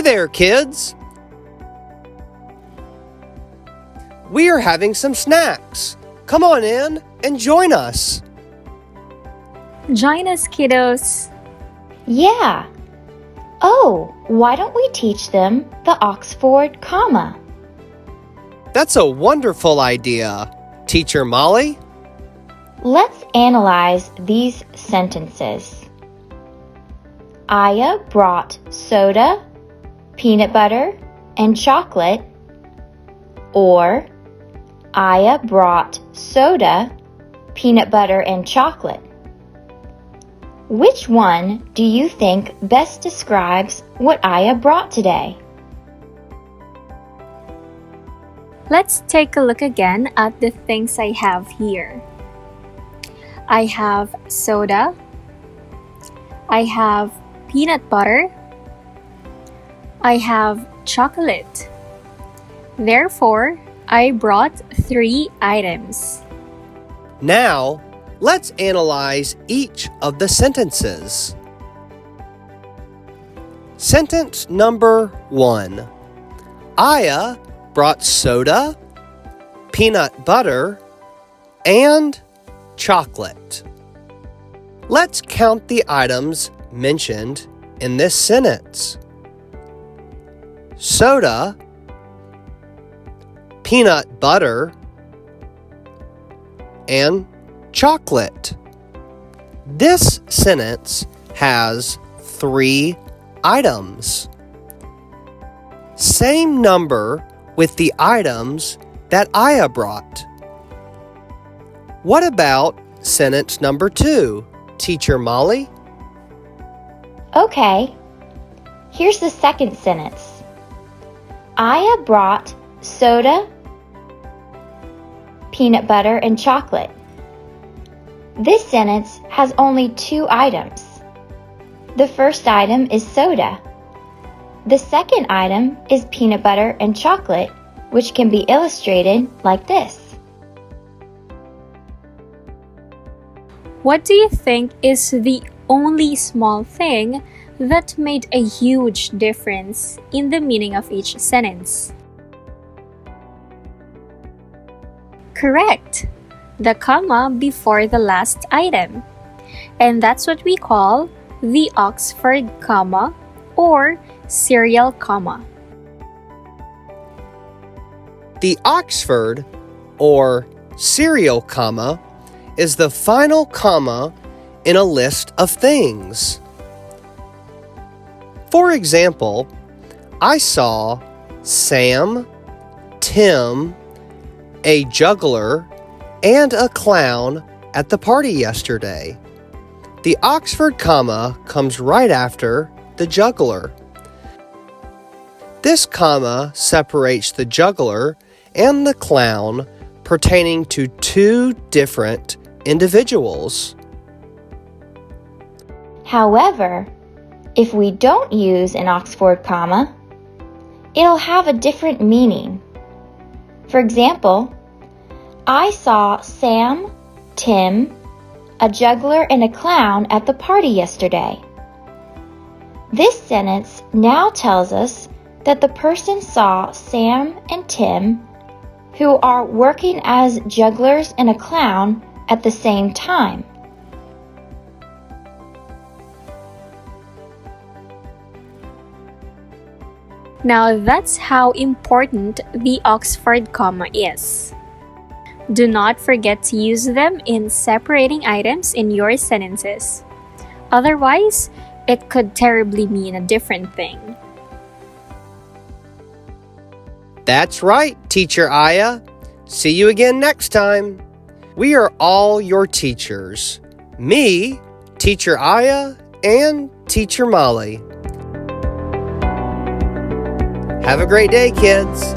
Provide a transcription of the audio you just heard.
Hey there, kids! We are having some snacks. Come on in and join us. Join us, kiddos. Yeah. Oh, why don't we teach them the Oxford comma? That's a wonderful idea. Teacher Molly? Let's analyze these sentences. Aya brought soda, peanut butter, and chocolate. Or, Aya brought soda, peanut butter, and chocolate. Which one do you think best describes what Aya brought today? Let's take a look again at the things I have here. I have soda. I have peanut butter. I have chocolate. Therefore, I brought 3 items. Now, let's analyze each of the sentences. Sentence number 1. Aya brought soda, peanut butter, and chocolate. Let's count the items mentioned in this sentence. Soda, peanut butter, and chocolate. This sentence has 3 items. Same number with the items that Aya brought. What about sentence number 2, Teacher Molly? Okay, here's the second sentence. Aya brought soda, peanut butter, and chocolate. This sentence has only 2 items. The first item is soda. The second item is peanut butter and chocolate, which can be illustrated like this. What do you think is the only small thing that made a huge difference in the meaning of each sentence? Correct! The comma before the last item. And that's what we call the Oxford comma or serial comma. The Oxford, or serial comma, is the final comma in a list of things. For example, I saw Sam, Tim, a juggler, and a clown at the party yesterday. The Oxford comma comes right after the juggler. This comma separates the juggler and the clown pertaining to 2 different individuals. However, if we don't use an Oxford comma, it'll have a different meaning. For example, I saw Sam, Tim, a juggler, and a clown at the party yesterday. This sentence now tells us that the person saw Sam and Tim, who are working as jugglers and a clown at the same time. Now that's how important the Oxford comma is. Do not forget to use them in separating items in your sentences. Otherwise, it could terribly mean a different thing. That's right, Teacher Aya. See you again next time. We are all your teachers. Me, Teacher Aya, and Teacher Molly. Have a great day, kids.